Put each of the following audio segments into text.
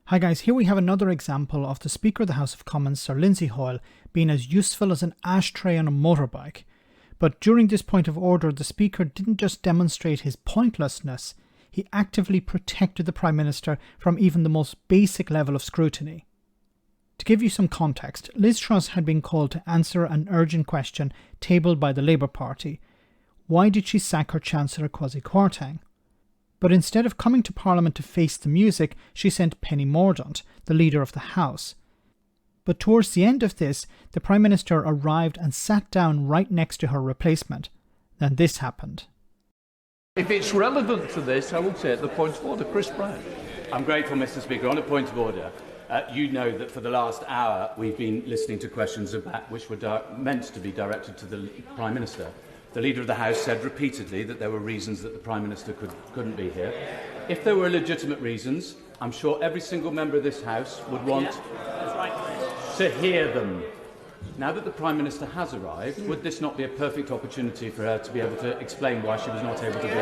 Hi guys, here we have another example of the Speaker of the House of Commons, Sir Lindsay Hoyle, being as useful as an ashtray on a motorbike. But during this point of order, the Speaker didn't just demonstrate his pointlessness, he actively protected the Prime Minister from even the most basic level of scrutiny. To give you some context, Liz Truss had been called to answer an urgent question tabled by the Labour Party. Why did she sack her Chancellor Kwasi Kwarteng? But instead of coming to Parliament to face the music, she sent Penny Mordaunt, the Leader of the House. But towards the end of this, the Prime Minister arrived and sat down right next to her replacement. Then this happened. If it's relevant to this, I will take the point of order. Chris Bryant. I'm grateful, Mr. Speaker. On a point of order, you know that for the last hour we've been listening to questions about which were meant to be directed to the Prime Minister. The Leader of the House said repeatedly that there were reasons that the Prime Minister couldn't be here. If there were legitimate reasons, I'm sure every single member of this House would want to hear them. Now that the Prime Minister has arrived, would this not be a perfect opportunity for her to be able to explain why she was not able to do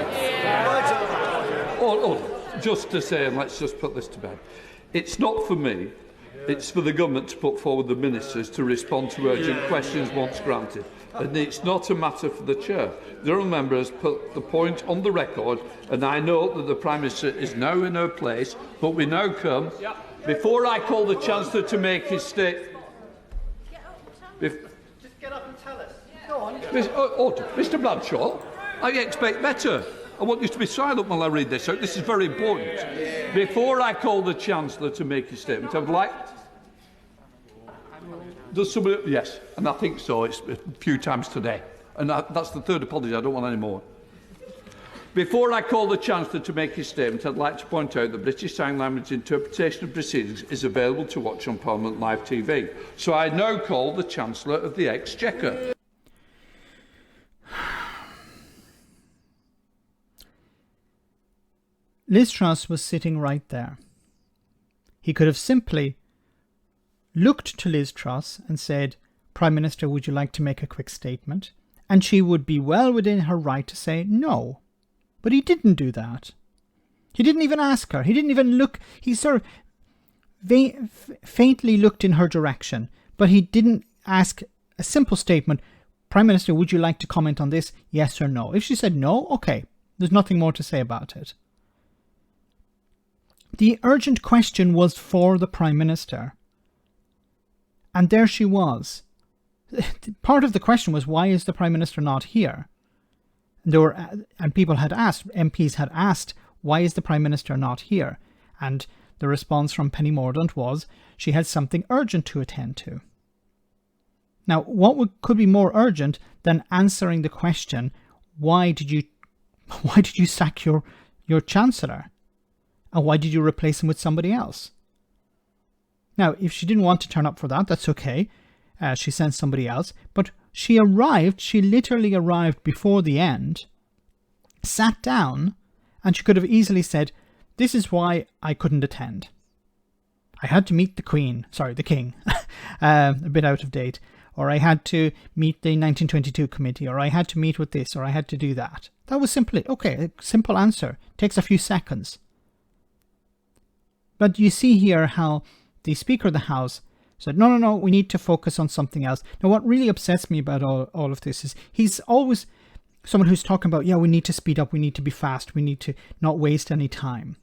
it? Just to say, and let's just put this to bed, it's not for me, it's for the government to put forward the ministers to respond to urgent questions once granted. And it's not a matter for the Chair. The honourable member has put the point on the record, and I know that the Prime Minister is now in her place, but we now come, before I call the Chancellor to make his statement. Just get up and tell us. Go on. Mr. Bradshaw, I expect better. I want you to be silent while I read this out. This is very important. Before I call the Chancellor to make his statement, I would like... Does somebody... Yes, and I think so. It's a few times today. And that's the third apology. I don't want any more. Before I call the Chancellor to make his statement, I'd like to point out that British Sign Language interpretation of proceedings is available to watch on Parliament Live TV. So I now call the Chancellor of the Exchequer. Liz Truss was sitting right there. He could have simply looked to Liz Truss and said, Prime Minister, would you like to make a quick statement? And she would be well within her right to say no. But he didn't do that. He didn't even ask her. He didn't even look. He sort of faintly looked in her direction, but he didn't ask a simple statement, Prime Minister, would you like to comment on this? Yes or no. If she said no, okay, there's nothing more to say about it. The urgent question was for the Prime Minister. And there she was. Part of the question was, why is the Prime Minister not here? And people had asked, MPs had asked, why is the Prime Minister not here? And the response from Penny Mordaunt was, she had something urgent to attend to. Now, what could be more urgent than answering the question, why did you sack your Chancellor? And why did you replace him with somebody else? Now, if she didn't want to turn up for that, that's okay. She sent somebody else. But she literally arrived before the end, sat down, and she could have easily said, this is why I couldn't attend. I had to meet the King, a bit out of date. Or I had to meet the 1922 committee, or I had to meet with this, or I had to do that. That was simply, okay, a simple answer. Takes a few seconds. But you see here how the Speaker of the House said, no, we need to focus on something else. Now, what really upsets me about all of this is he's always someone who's talking about, we need to speed up, we need to be fast, we need to not waste any time.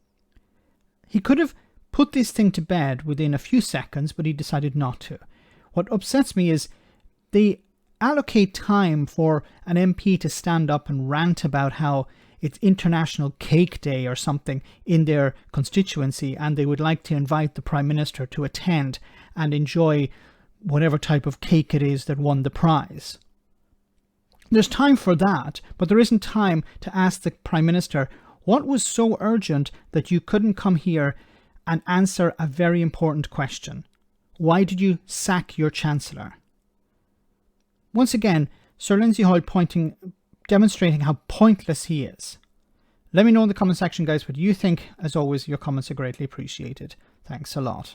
He could have put this thing to bed within a few seconds, but he decided not to. What upsets me is they allocate time for an MP to stand up and rant about how it's International Cake Day or something in their constituency, and they would like to invite the Prime Minister to attend and enjoy whatever type of cake it is that won the prize. There's time for that, but there isn't time to ask the Prime Minister, what was so urgent that you couldn't come here and answer a very important question? Why did you sack your Chancellor? Once again, Sir Lindsay Hoyle demonstrating how pointless he is. Let me know in the comment section, guys, what you think. As always, your comments are greatly appreciated. Thanks a lot.